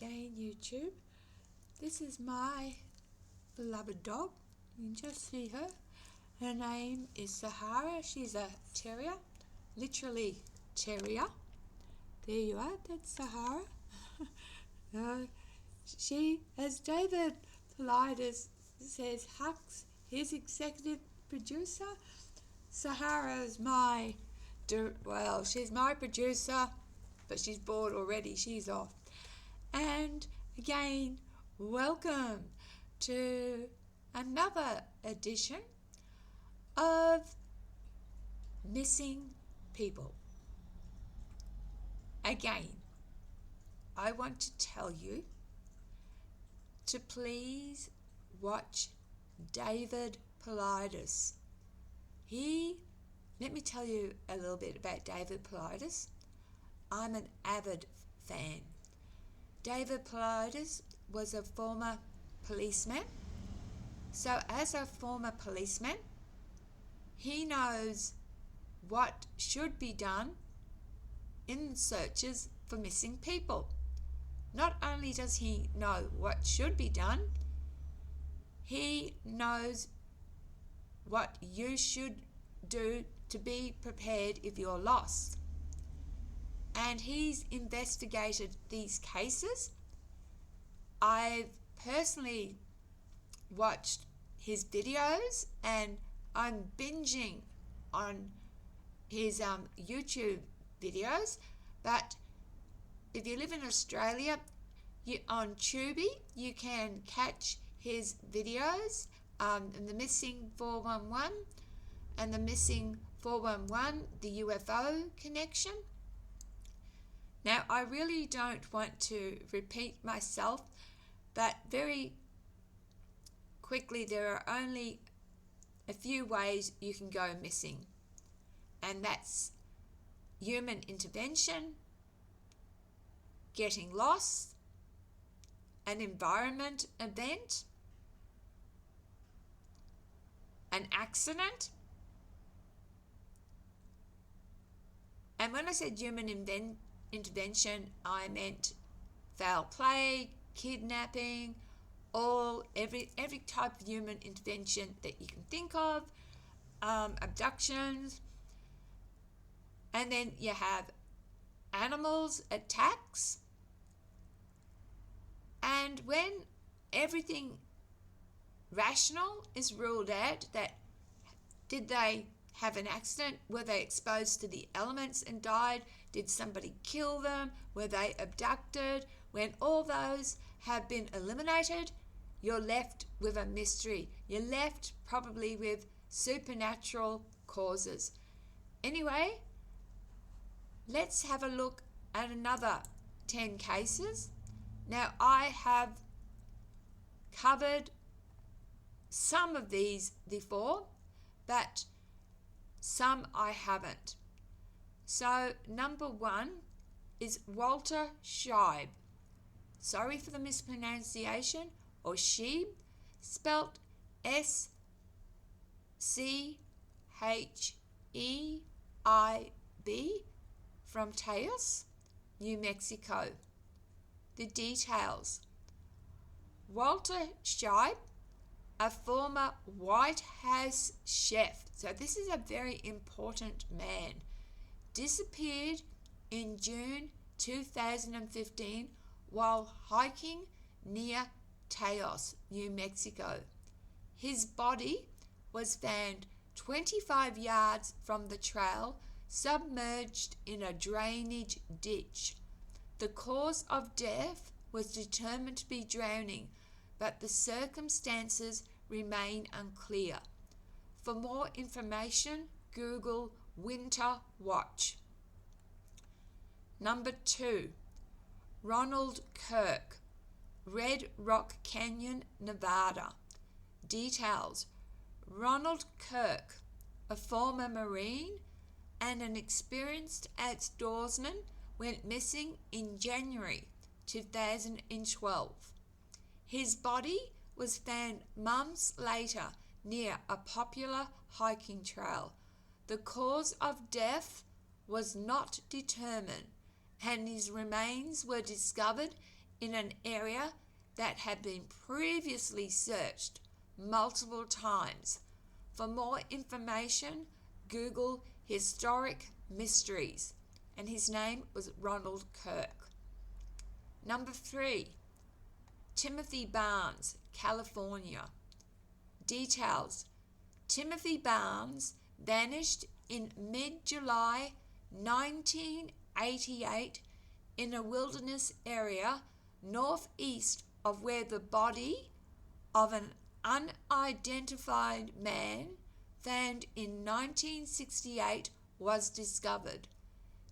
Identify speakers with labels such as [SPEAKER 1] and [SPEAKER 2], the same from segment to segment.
[SPEAKER 1] again, YouTube. This is my beloved dog. You can just see her. Her name is Sahara. She's a terrier, literally terrier. There you are, that's Sahara. She, as David Paulides says, Hux, his executive producer, Sahara's she's my producer, but she's bored already, she's off. And again, welcome to another edition of Missing People. Again, I want to tell you to please watch David Paulides. Let me tell you a little bit about David Paulides. I'm an avid fan. David Paulides was a former policeman. So as a former policeman, he knows what should be done in searches for missing people. Not only does he know what should be done, he knows what you should do to be prepared if you're lost. And he's investigated these cases. I've personally watched his videos and I'm binging on his YouTube videos. But if you live in Australia, on Tubi, you can catch his videos, the Missing 411 and the Missing 411, the UFO connection. Now, I really don't want to repeat myself, but very quickly, there are only a few ways you can go missing, and that's human intervention, getting lost, an environment event, an accident. And when I said human intervention, I meant foul play, kidnapping, every type of human intervention that you can think of, abductions. And then you have animals attacks. And when everything rational is ruled out, that did they have an accident? Were they exposed to the elements and died? Did somebody kill them? Were they abducted? When all those have been eliminated, you're left with a mystery. You're left probably with supernatural causes. Anyway, let's have a look at another 10 cases. Now, I have covered some of these before, but some I haven't. So, number 1 is Walter Scheib. Sorry for the mispronunciation, or Scheib, spelt S-C-H-E-I-B, from Taos, New Mexico. The details. Walter Scheib, a former White House chef, so this is a very important man, disappeared in June 2015 while hiking near Taos, New Mexico. His body was found 25 yards from the trail, submerged in a drainage ditch. The cause of death was determined to be drowning, but the circumstances remain unclear. For more information, Google Winter Watch. Number 2, Ronald Kirk, Red Rock Canyon, Nevada. Details. Ronald Kirk, a former Marine and an experienced outdoorsman, went missing in January 2012. His body was found months later near a popular hiking trail. The cause of death was not determined, and his remains were discovered in an area that had been previously searched multiple times. For more information, Google Historic Mysteries, and his name was Ronald Kirk. Number 3, Timothy Barnes, California. Details: Timothy Barnes vanished in mid-July 1988 in a wilderness area northeast of where the body of an unidentified man found in 1968 was discovered.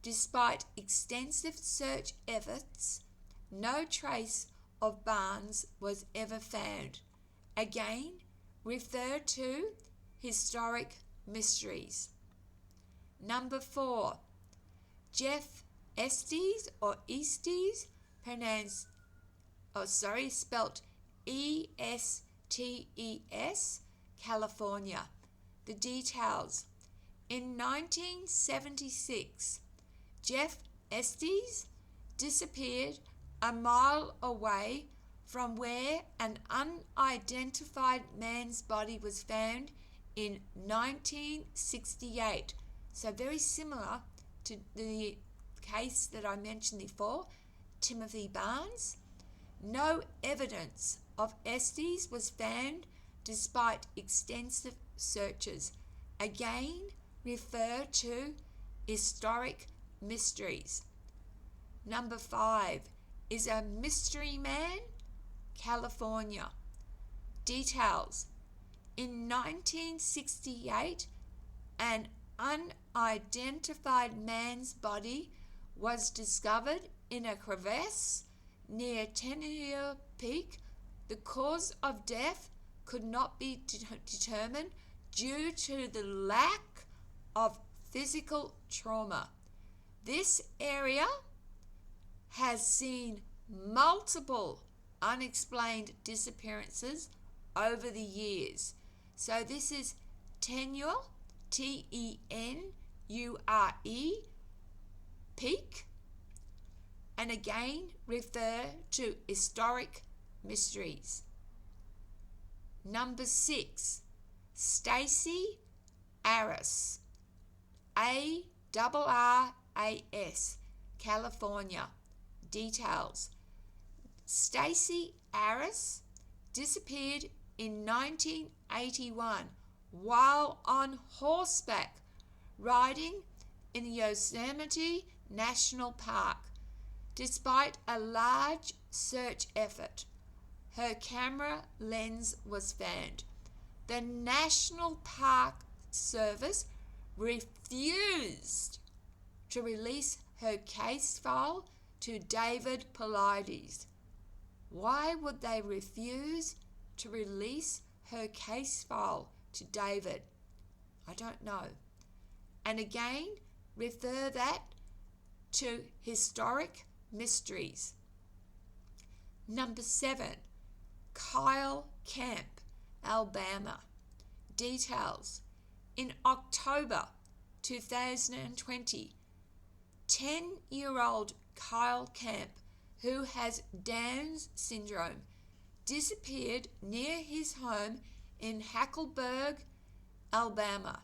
[SPEAKER 1] Despite extensive search efforts, no trace of Barnes was ever found. Again, refer to Historic Mysteries. Number 4, Jeff Estes or Estes, spelt E-S-T-E-S, California. The details: in 1976, Jeff Estes disappeared a mile away from where an unidentified man's body was found in 1968. So very similar to the case that I mentioned before, Timothy Barnes. No evidence of Estes was found despite extensive searches. Again, refer to Historic Mysteries. Number 5 is a mystery man, California. Details: in 1968, an unidentified man's body was discovered in a crevasse near Tenaya Peak. The cause of death could not be determined due to the lack of physical trauma. This area has seen multiple unexplained disappearances over the years. So this is Tenure, T-E-N-U-R-E, Peak. And again, refer to Historic Mysteries. Number 6, Stacey Arras, A-R-R-A-S, California. Details: Stacey Arras disappeared in 1981 while on horseback riding in Yosemite National Park. Despite a large search effort, her camera lens was found. The National Park Service refused to release her case file to David Paulides. Why would they refuse to release her case file to David? I don't know. And again, refer that to Historic Mysteries. Number 7, Kyle Camp, Alabama. Details: in October 2020, 10-year-old Kyle Camp, who has Down syndrome, disappeared near his home in Hackleburg, Alabama.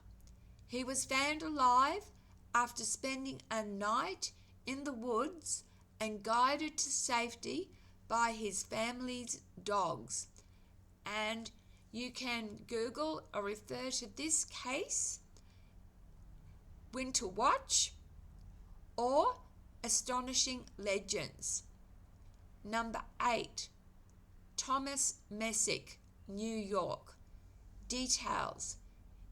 [SPEAKER 1] He was found alive after spending a night in the woods and guided to safety by his family's dogs. And you can Google or refer to this case, Winter Watch, or Astonishing Legends. Number 8, Thomas Messick, New York. Details: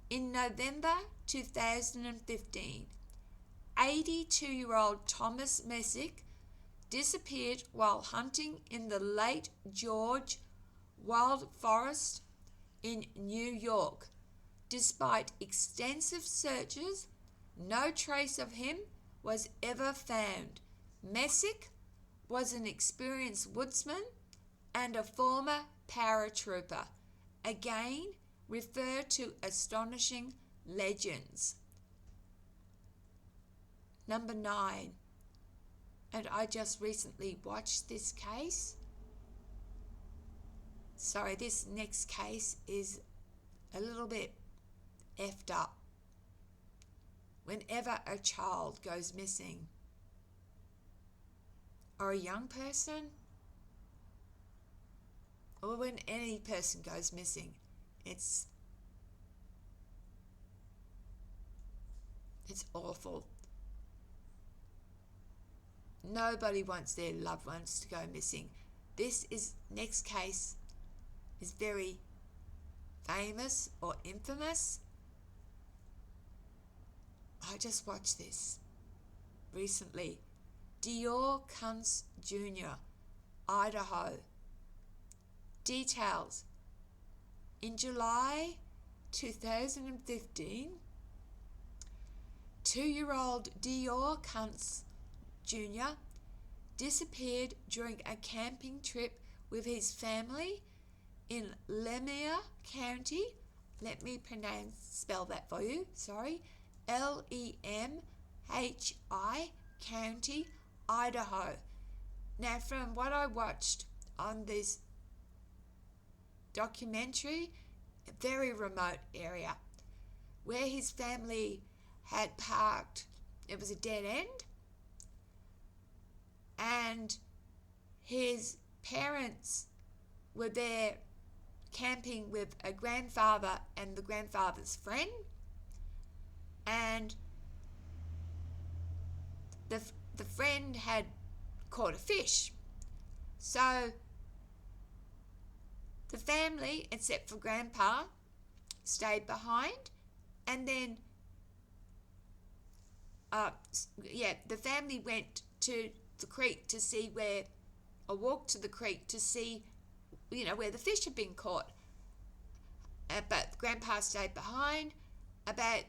[SPEAKER 1] in November 2015, 82-year-old Thomas Messick disappeared while hunting in the Lake George Wild Forest in New York. Despite extensive searches, no trace of him was ever found. Messick was an experienced woodsman and a former paratrooper. Again, refer to Astonishing Legends. Number 9, and I just recently watched this case. Sorry, this next case is a little bit effed up. Whenever a child goes missing, or a young person, or when any person goes missing, it's awful. Nobody wants their loved ones to go missing. Next case is very famous or infamous. I just watched this recently. Dior Kuntz Jr., Idaho. Details. In July 2015, 2-year-old Dior Kuntz Jr. disappeared during a camping trip with his family in Lemhi County. Let me spell that for you. Sorry. Lemhi County, Idaho. Now, from what I watched on this documentary, a very remote area where his family had parked, it was a dead end, and his parents were there camping with a grandfather and the grandfather's friend, and the friend had caught a fish. So the family, except for Grandpa, stayed behind, and then the family went to the creek to see walked to the creek to see, where the fish had been caught. But Grandpa stayed behind. About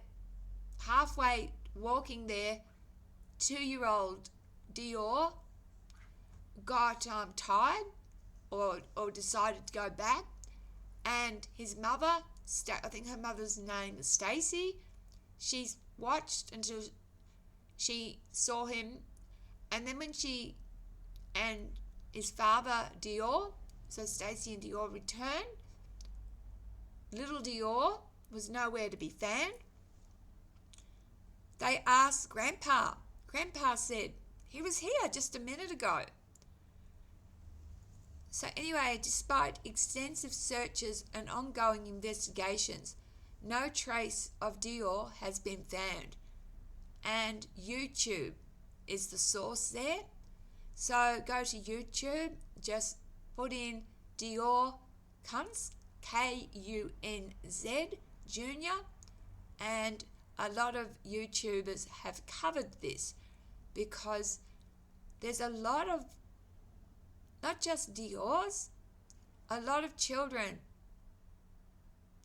[SPEAKER 1] halfway walking there, 2-year-old Dior got tired or decided to go back, and his mother, I think her mother's name is Stacy, she watched until she saw him, and then when she and his father Dior, so Stacy and Dior, returned, little Dior was nowhere to be found. They asked Grandpa. Grandpa said, "He was here just a minute ago." So anyway, despite extensive searches and ongoing investigations, no trace of Dior has been found. And YouTube is the source there. So go to YouTube, just put in Dior Kuntz, Kunz Jr., and a lot of YouTubers have covered this, because there's a lot of, not just Dior's, a lot of children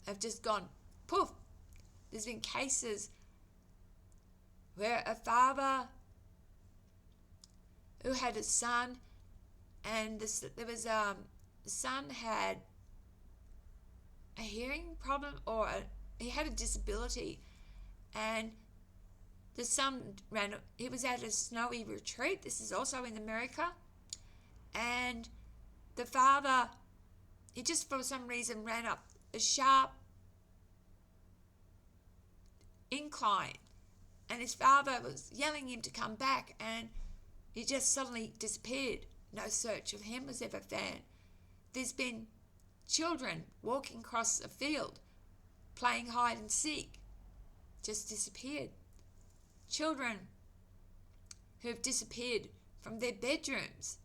[SPEAKER 1] have just gone poof. There's been cases where a father who had a son, and the son had a hearing problem, or he had a disability, and the son he was at a snowy retreat. This is also in America. And the father, he just for some reason ran up a sharp incline, and his father was yelling him to come back, and he just suddenly disappeared. No search of him was ever found. There's been children walking across a field, playing hide and seek, just disappeared. Children who have disappeared from their bedrooms.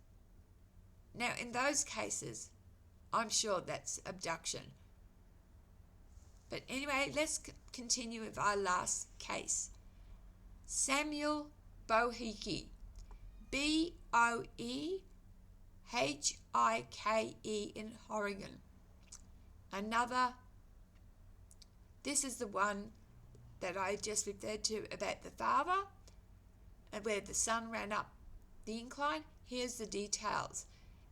[SPEAKER 1] Now, in those cases, I'm sure that's abduction. But anyway, let's continue with our last case. Samuel Bohike, Boehike in Oregon. This is the one that I just referred to about the father, and where the son ran up the incline. Here's the details.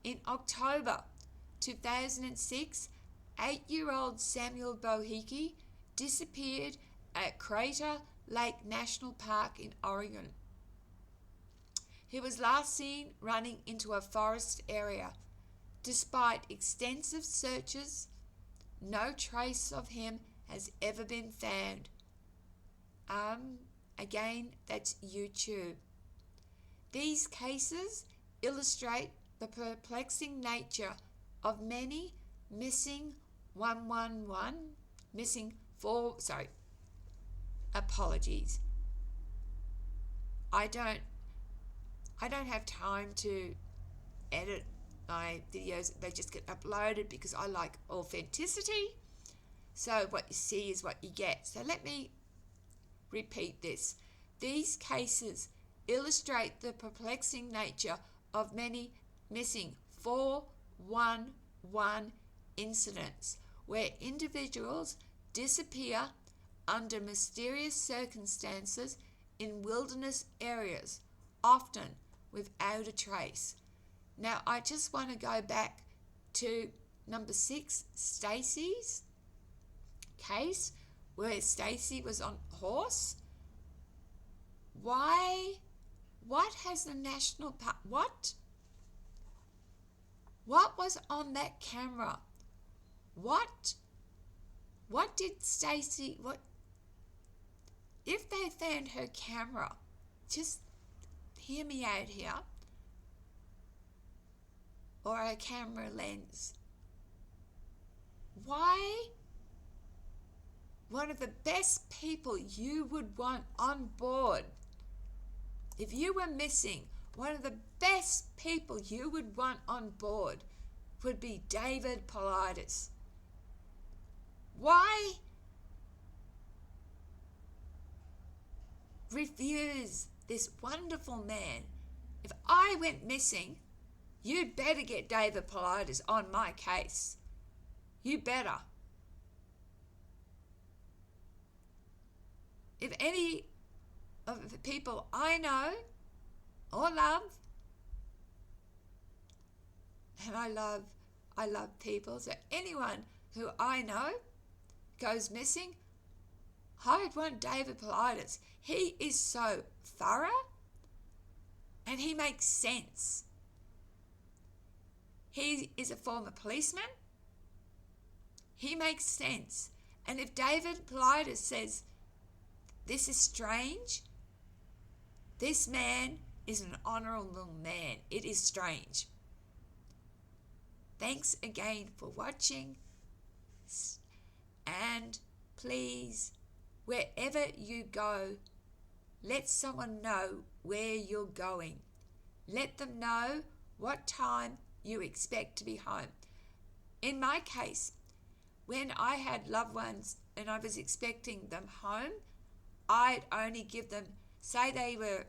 [SPEAKER 1] In October 2006, 8-year-old Samuel Bohike disappeared at Crater Lake National Park in Oregon. He was last seen running into a forest area. Despite extensive searches, no trace of him has ever been found. Again, that's YouTube. These cases illustrate the perplexing nature of many missing 111, missing 4, apologies. I don't have time to edit my videos. They just get uploaded because I like authenticity. So what you see is what you get. So let me repeat this. These cases illustrate the perplexing nature of many missing 411 incidents where individuals disappear under mysterious circumstances in wilderness areas, often without a trace. Now, I just want to go back to number 6, Stacey's case, where Stacey was on a horse. Why? What has the National Park? What was on that camera? What did Stacey? What? If they found her camera, just hear me out here, or a camera lens. Why? One of the best people you would want on board, if you were missing, one of the best people you would want on board would be David Paulides. Why refuse this wonderful man? If I went missing, you better get David Paulides on my case. You better. If any of the people I know or love, and I love people, so anyone who I know goes missing, I'd want David Paulides. He is so thorough and he makes sense. He is a former policeman. He makes sense. And if David Paulides says, this is strange, this man is an honourable man. It is strange. Thanks again for watching. And please, wherever you go, let someone know where you're going. Let them know what time you expect to be home. In my case, when I had loved ones and I was expecting them home, I'd only give them, say they were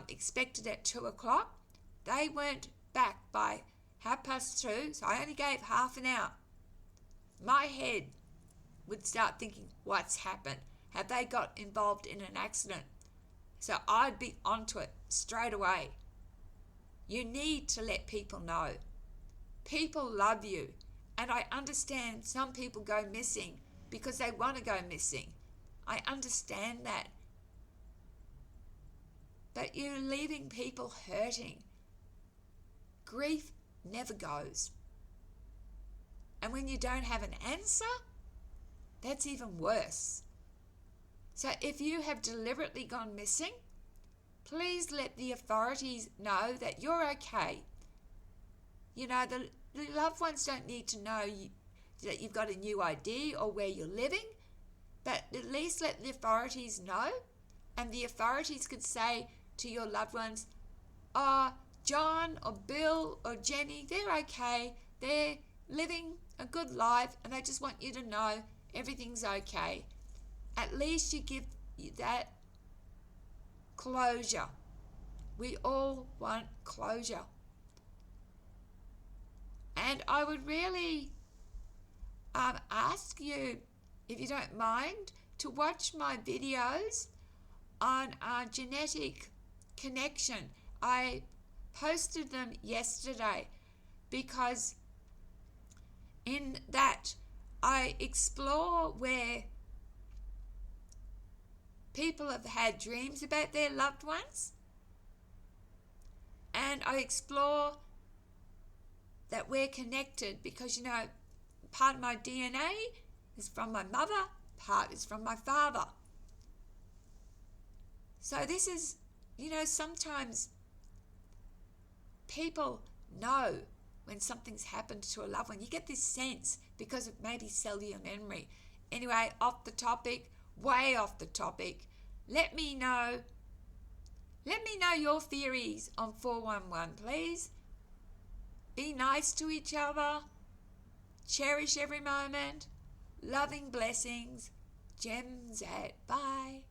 [SPEAKER 1] expected at 2 o'clock, they weren't back by 2:30, so I only gave half an hour. My head would start thinking, what's happened? Have they got involved in an accident? So I'd be onto it straight away. You need to let people know. People love you. And I understand some people go missing because they want to go missing. I understand that. But you're leaving people hurting. Grief never goes. And when you don't have an answer, that's even worse. So if you have deliberately gone missing, please let the authorities know that you're okay. You know, the loved ones don't need to know that you've got a new ID or where you're living, but at least let the authorities know, and the authorities could say to your loved ones, John or Bill or Jenny, they're okay, they're living a good life, and I just want you to know everything's okay. At least you give that closure. We all want closure. And I would really ask you, if you don't mind, to watch my videos on genetic connection. I posted them yesterday because in that I explore where people have had dreams about their loved ones, And I explore that we're connected because, part of my DNA is from my mother, part is from my father. So this is, sometimes people know when something's happened to a loved one. You get this sense because of maybe cellular memory. Anyway, off the topic, way off the topic. Let me know your theories on 411, please. Be nice to each other. Cherish every moment. Loving blessings. Gems at bye.